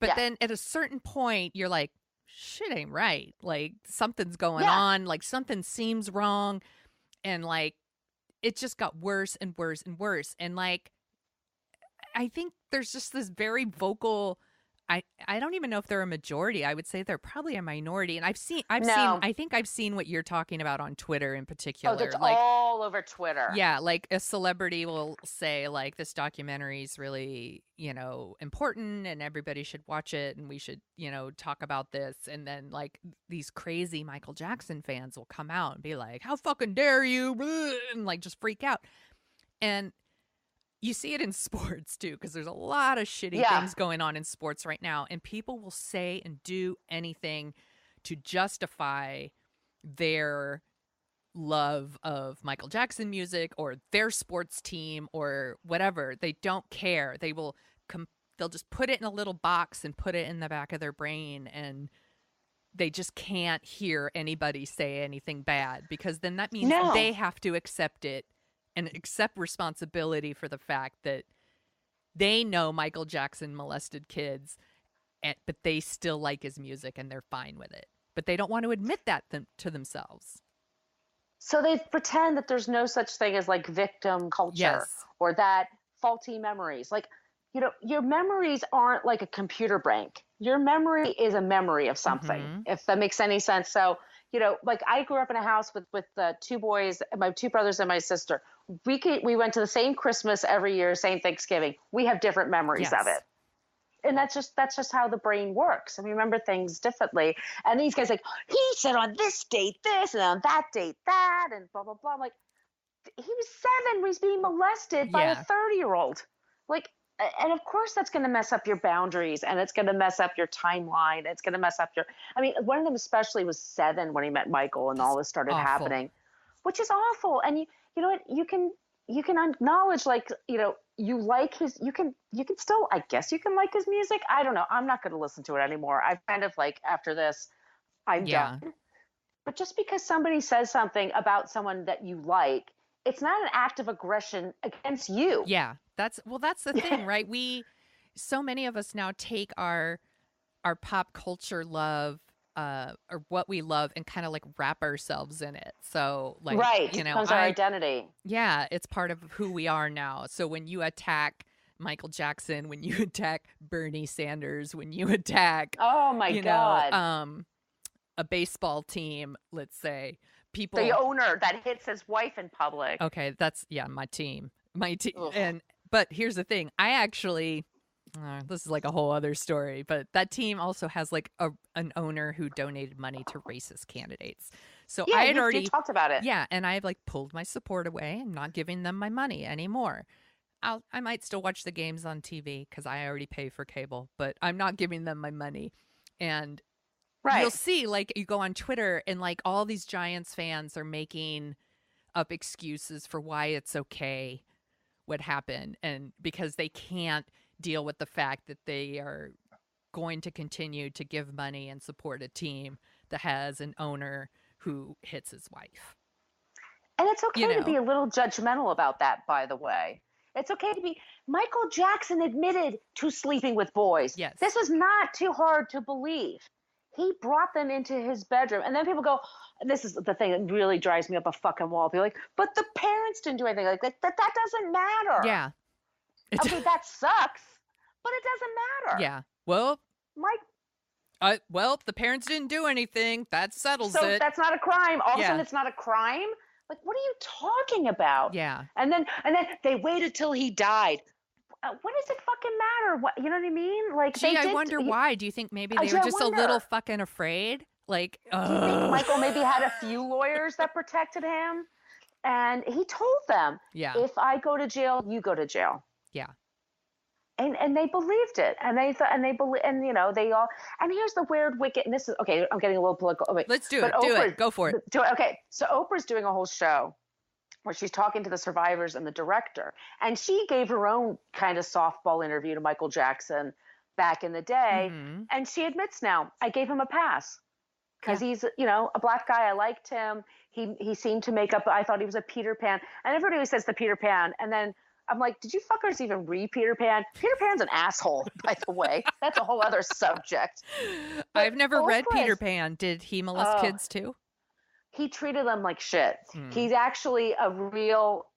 But then at a certain point, you're like, shit ain't right. Like, something's going on. Like, something seems wrong. And like, it just got worse and worse and worse. And like, I think there's just this very vocal I don't even know if they're a majority. I would say they're probably a minority. And I think I've seen what you're talking about on Twitter in particular. Oh, that's all over Twitter. Yeah, like a celebrity will say like this documentary is really, important and everybody should watch it and we should, talk about this. And then like these crazy Michael Jackson fans will come out and be like, how fucking dare you? And like just freak out. And you see it in sports too, because there's a lot of shitty things going on in sports right now. And people will say and do anything to justify their love of Michael Jackson music or their sports team or whatever. They don't care. They'll just put it in a little box and put it in the back of their brain, and they just can't hear anybody say anything bad, because then that means they have to accept it and accept responsibility for the fact that they know Michael Jackson molested kids, but they still like his music and they're fine with it. But they don't want to admit that to themselves. So they pretend that there's no such thing as like victim culture or that faulty memories. Like, your memories aren't like a computer bank. Your memory is a memory of something, if that makes any sense. So, like I grew up in a house with two boys, my two brothers and my sister. We went to the same Christmas every year, same Thanksgiving. We have different memories of it. And that's just how the brain works. And we remember things differently. And these guys like, he said on this date this and on that date that and blah, blah, blah. I'm like, he was 7 when he's being molested by a 30-year-old. Like, and of course that's going to mess up your boundaries, and it's going to mess up your timeline. It's going to mess up one of them especially was 7 when he met Michael and all this started happening, which is awful. And you know what, you can acknowledge, like, you like his, you can still, I guess you can like his music. I don't know. I'm not going to listen to it anymore. I've kind of like, after this, I'm done. But just because somebody says something about someone that you like, it's not an act of aggression against you. Yeah. That's the thing, right? So many of us now take our pop culture love, or what we love, and kind of like wrap ourselves in it. So like, it becomes our identity. Yeah, it's part of who we are now. So when you attack Michael Jackson, when you attack Bernie Sanders, when you attack, oh my God, a baseball team, let's say, the owner that hits his wife in public. Okay, that's my team. But here's the thing. I actually, this is like a whole other story, but that team also has like an owner who donated money to racist candidates. So I had already talked about it. Yeah, and I've like pulled my support away and not giving them my money anymore. I might still watch the games on TV because I already pay for cable, but I'm not giving them my money. And you'll see, like, you go on Twitter and like all these Giants fans are making up excuses for why it's okay what happened, and because they can't deal with the fact that they are going to continue to give money and support a team that has an owner who hits his wife. And it's okay to be a little judgmental about that, by the way. It's okay to be. Michael Jackson admitted to sleeping with boys. Yes. This is not too hard to believe. He brought them into his bedroom. And then people go, this is the thing that really drives me up a fucking wall. People are like, but the parents didn't do anything. Like that doesn't matter. Yeah. Okay, that sucks, but it doesn't matter. Yeah. Well, Mike. The parents didn't do anything. That settles it. So that's not a crime. All of a sudden it's not a crime? Like, what are you talking about? Yeah. And then they waited till he died. What does it fucking matter? What, you know what I mean? Like, I wonder why. Do you think maybe they were just a little fucking afraid? Like, do you think Michael maybe had a few lawyers that protected him? And he told them, if I go to jail, you go to jail. Yeah. And they believed it, and they thought, and they believe, and they all. And here's the weird, wicked. And this is okay. I'm getting a little political. Oh, let's do it. Do it. Go for it. Okay. So Oprah's doing a whole show where she's talking to the survivors and the director, and she gave her own kind of softball interview to Michael Jackson back in the day, and she admits now, I gave him a pass because he's a black guy. I liked him. He seemed to make up. I thought he was a Peter Pan, and everybody always says the Peter Pan, and then I'm like, did you fuckers even read Peter Pan? Peter Pan's an asshole, by the way. That's a whole other subject. I've never read Peter Pan. Did he molest kids too? he treated them like shit. He's actually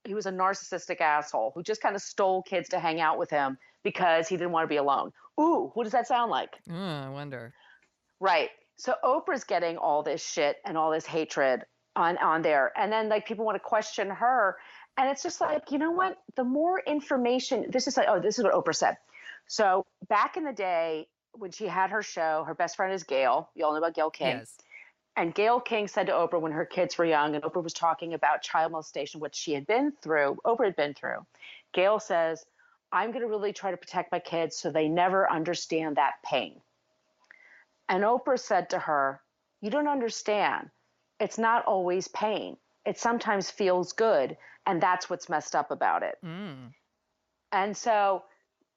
he was a narcissistic asshole who just kind of stole kids to hang out with him because he didn't want to be alone. Ooh, what does that sound like? I wonder. Right. So Oprah's getting all this shit and all this hatred on there. And then like people want to question her. And it's just like, you know what? The more information, this is what Oprah said. So back in the day when she had her show, her best friend is Gail. You all know about Gail King. Yes. And Gail King said to Oprah when her kids were young, and Oprah was talking about child molestation, which Oprah had been through. Gail says, I'm going to really try to protect my kids so they never understand that pain. And Oprah said to her, you don't understand. It's not always pain. It sometimes feels good. And that's what's messed up about it. And so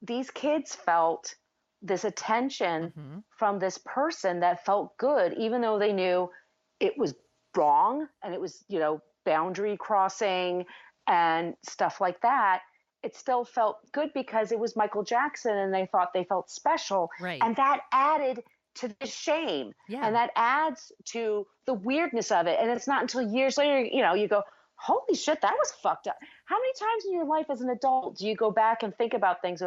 these kids felt this attention from this person that felt good, even though they knew it was wrong and it was, boundary crossing and stuff like that. It still felt good because it was Michael Jackson and they thought they felt special. Right. And that added to the shame. Yeah. And that adds to the weirdness of it. And it's not until years later, you go, holy shit, that was fucked up. How many times in your life as an adult do you go back and think about things?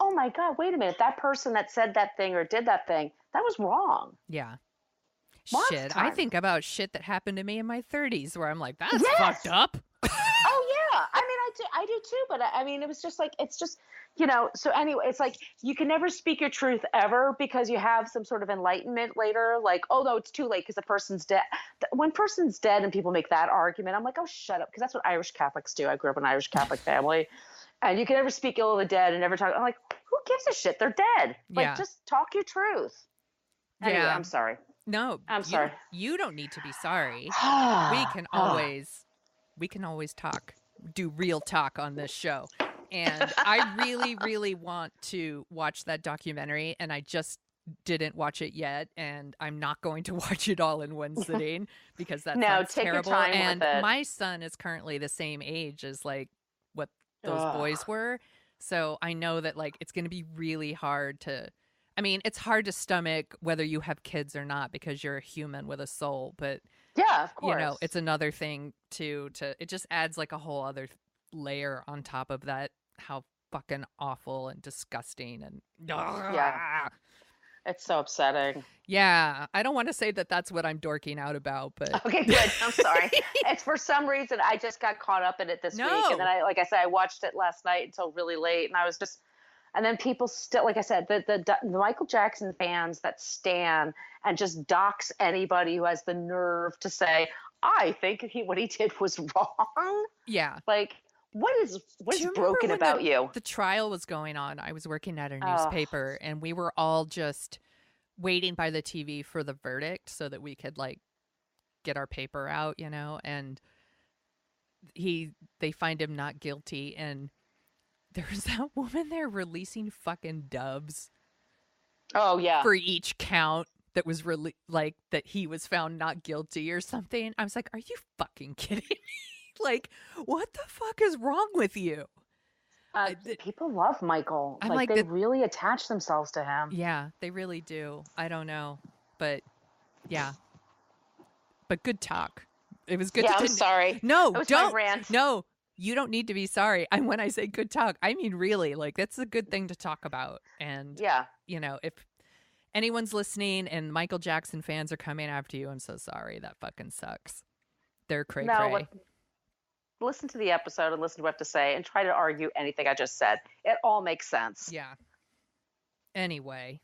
Oh my God, wait a minute. That person that said that thing or did that thing, that was wrong. Yeah. Lots Shit. of I times. think about shit that happened to me in my 30s where I'm like, that's Yes! fucked up. Oh yeah. I mean, I do too. But I mean, it was just like, it's just, so anyway, it's like, you can never speak your truth ever because you have some sort of enlightenment later. Like, oh no, it's too late because the person's dead. When person's dead and people make that argument, I'm like, oh, shut up. Because that's what Irish Catholics do. I grew up in an Irish Catholic family. And you can never speak ill of the dead and never talk. I'm like, who gives a shit? They're dead. Like, just talk your truth. Anyway, I'm sorry. No, I'm sorry. You don't need to be sorry. we can always do real talk on this show. And I really, really want to watch that documentary, and I just didn't watch it yet, and I'm not going to watch it all in one sitting because that's take terrible. Your time and with it. My son is currently the same age as like what those boys were. So I know that like it's going to be really hard it's hard to stomach whether you have kids or not because you're a human with a soul, but yeah, of course. It's another thing to it just adds like a whole other layer on top of that, how fucking awful and disgusting and yeah. It's so upsetting. Yeah, I don't want to say that that's what I'm dorking out about, but okay, good. I'm sorry. It's for some reason I just got caught up in it this week, and then I watched it last night until really late, and I was just, and then people still, like I said, the Michael Jackson fans that stan and just dox anybody who has the nerve to say, I think what he did was wrong. Yeah, like. What is broken about you? The trial was going on. I was working at a newspaper, and we were all just waiting by the TV for the verdict so that we could like get our paper out, and they find him not guilty. And there's that woman there releasing fucking doves. Oh yeah. For each count that was like that he was found not guilty or something. I was like, are you fucking kidding me? Like, what the fuck is wrong with you? People love Michael. They really attach themselves to him. Yeah, they really do. I don't know. But, yeah. But good talk. It was good. Yeah, I'm sorry. No, that was don't. My rant. No, you don't need to be sorry. And when I say good talk, I mean really. Like, that's a good thing to talk about. And, yeah. If anyone's listening and Michael Jackson fans are coming after you, I'm so sorry. That fucking sucks. They're cray-cray. Listen to the episode and listen to what I have to say and try to argue anything I just said. It all makes sense. Yeah. Anyway,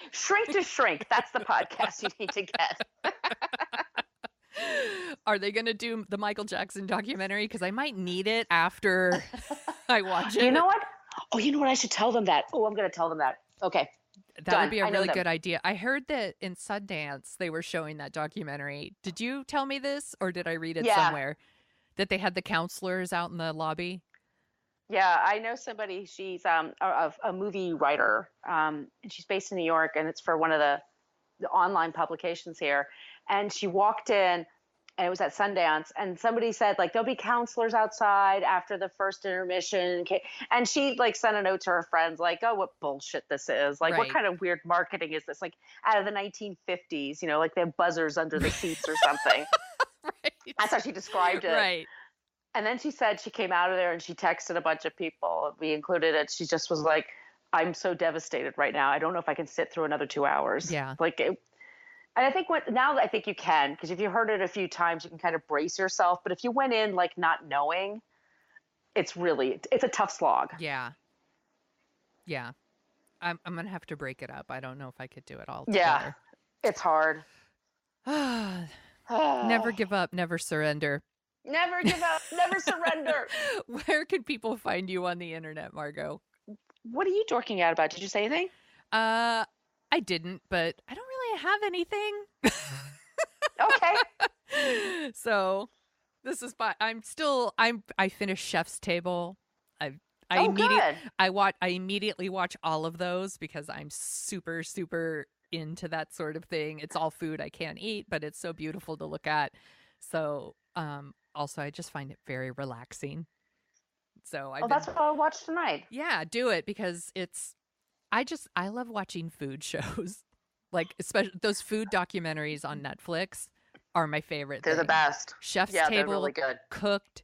Shrink to Shrink. That's the podcast you need to get. Are they going to do the Michael Jackson documentary? Because I might need it after I watch it. You know what? Oh, you know what? I should tell them that. Oh, I'm going to tell them that. Okay. That would be a really good idea. I heard that in Sundance they were showing that documentary. Did you tell me this or did I read it somewhere? That they had the counselors out in the lobby? Yeah, I know somebody. She's a movie writer, and she's based in New York, and it's for one of the online publications here. And she walked in, and it was at Sundance, and somebody said, like, there'll be counselors outside after the first intermission. And she, like, sent a note to her friends, like, oh, what bullshit this is. Like, what kind of weird marketing is this? Like, out of the 1950s, like they have buzzers under the seats or something. Right. That's how she described it. Right. And then she said she came out of there and she texted a bunch of people. We included it. She just was like, I'm so devastated right now. I don't know if I can sit through another 2 hours. Yeah. And I think now I think you can, because if you heard it a few times, you can kind of brace yourself. But if you went in like not knowing, it's a tough slog. Yeah. Yeah. I'm going to have to break it up. I don't know if I could do it all Yeah. together. It's hard. Never give up, never surrender. Never give up, never surrender. Where can people find you on the internet, Margo? What are you dorking out about? Did you say anything? I didn't, but I don't really have anything. Okay. So this is fine. I finished Chef's Table. I immediately watch all of those because I'm super, super into that sort of thing. It's all food I can't eat, but it's so beautiful to look at. So, also I just find it very relaxing. So that's what I'll watch tonight. Yeah, do it because I love watching food shows. Like, especially those food documentaries on Netflix are my favorite. They're the best. Chef's Table, they're really good. Cooked,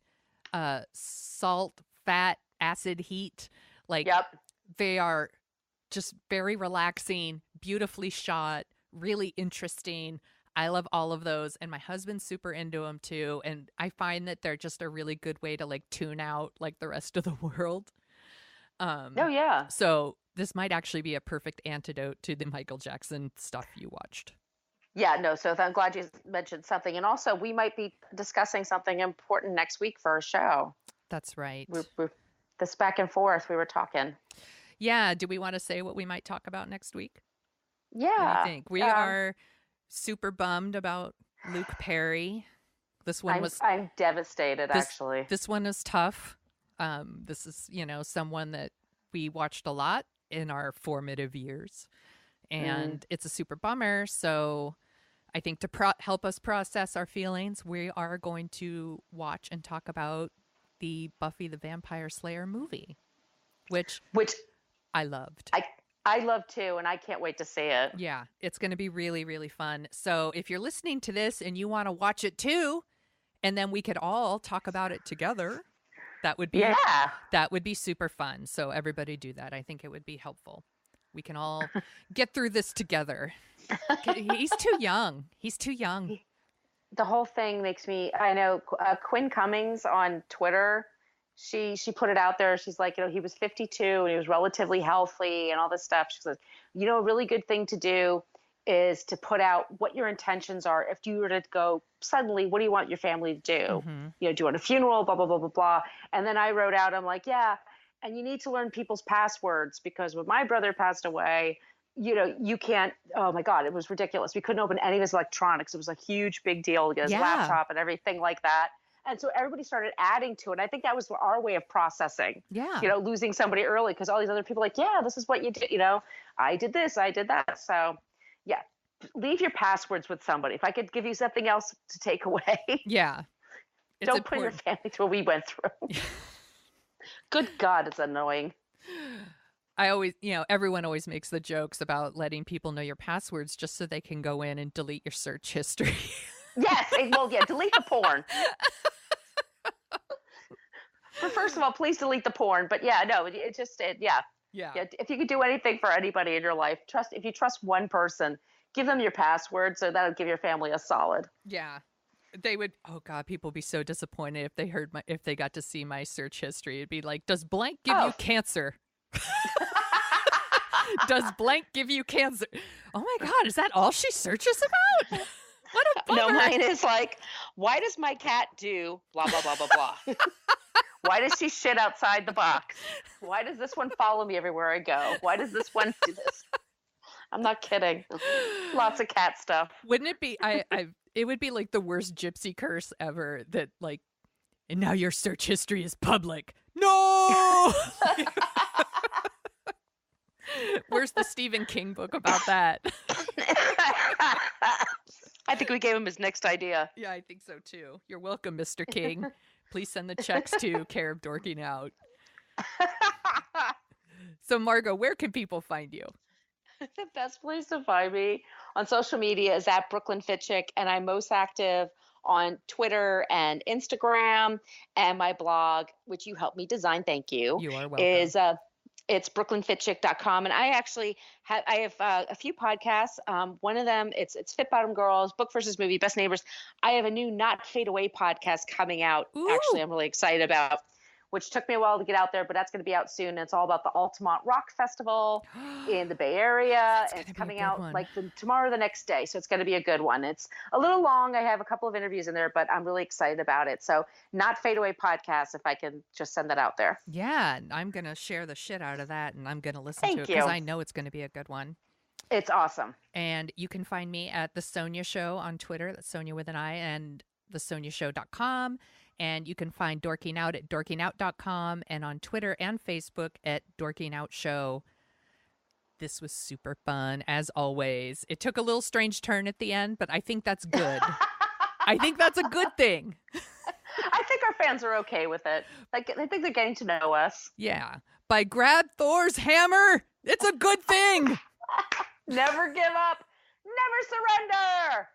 salt, fat, acid, heat. Like, yep. They are just very relaxing, beautifully shot, really interesting. I love all of those, and my husband's super into them too. And I find that they're just a really good way to like tune out like the rest of the world. Oh yeah. So this might actually be a perfect antidote to the Michael Jackson stuff you watched. Yeah, no. So I'm glad you mentioned something, and also we might be discussing something important next week for our show. That's right. We're this back and forth. We were talking. Yeah. Do we want to say what we might talk about next week? Yeah. What do you think? We are super bummed about Luke Perry. I'm devastated, actually. This one is tough. This is, someone that we watched a lot in our formative years, and it's a super bummer. So I think to help us process our feelings, we are going to watch and talk about the Buffy the Vampire Slayer movie, which I loved. I love too, and I can't wait to see it. Yeah, it's going to be really, really fun. So if you're listening to this and you want to watch it too, and then we could all talk about it together, that would be super fun. So everybody do that. I think it would be helpful. We can all get through this together. He's too young. The whole thing makes me, I know Quinn Cummings on Twitter, she put it out there. She's like, he was 52 and he was relatively healthy and all this stuff. She says, a really good thing to do is to put out what your intentions are. If you were to go suddenly, what do you want your family to do? Mm-hmm. Do you want a funeral, blah, blah, blah, blah, blah. And then I wrote out, I'm like, yeah. And you need to learn people's passwords, because when my brother passed away, you can't, oh my God, it was ridiculous. We couldn't open any of his electronics. It was a huge, big deal to get his laptop and everything like that. And so everybody started adding to it. I think that was our way of processing, losing somebody early, because all these other people this is what you did. I did this, I did that. So yeah, leave your passwords with somebody. If I could give you something else to take away. Yeah. Don't put your family through what we went through. Good God, it's annoying. I always, everyone always makes the jokes about letting people know your passwords just so they can go in and delete your search history. Yes. Delete the porn. But first of all, please delete the porn. But yeah, no, yeah. If you could do anything for anybody in your life, if you trust one person, give them your password, so that'll give your family a solid. Yeah. They would, oh God, people would be so disappointed if they got to see my search history. It'd be like, does blank give you cancer? Does blank give you cancer? Oh my God, is that all she searches about? What a bummer. No, mine is like, why does my cat do blah, blah, blah, blah, blah? Why does she shit outside the box? Why does this one follow me everywhere I go? Why does this one do this? I'm not kidding. Lots of cat stuff. Wouldn't it be, it would be like the worst gypsy curse ever that like, and now your search history is public. No! Where's the Stephen King book about that? I think we gave him his next idea. Yeah, I think so too. You're welcome, Mr. King. Please send the checks to care of Dorking Out. So, Margo, where can people find you? The best place to find me on social media is at Brooklyn Fitchick, and I'm most active on Twitter and Instagram, and my blog, which you helped me design, thank you. You are welcome. It's brooklynfitchick.com, and I actually have a few podcasts. One of them, it's Fit Bottom Girls, Book versus Movie, Best Neighbors. I have a new Not Fade Away podcast coming out. Ooh. Actually, I'm really excited about, which took me a while to get out there, but that's going to be out soon. It's all about the Altamont Rock Festival in the Bay Area. And it's coming out like tomorrow or the next day. So it's going to be a good one. It's a little long. I have a couple of interviews in there, but I'm really excited about it. So Not Fade Away podcast, if I can just send that out there. Yeah, I'm going to share the shit out of that, and I'm going to listen to it because I know it's going to be a good one. It's awesome. And you can find me at The Sonia Show on Twitter. That's Sonia with an I, and thesoniashow.com. And you can find Dorking Out at dorkingout.com and on Twitter and Facebook at Dorking Out Show. This was super fun, as always. It took a little strange turn at the end, but I think that's good. I think that's a good thing. I think our fans are okay with it. Like, I think they're getting to know us. Yeah. By grab Thor's hammer, it's a good thing. Never give up. Never surrender.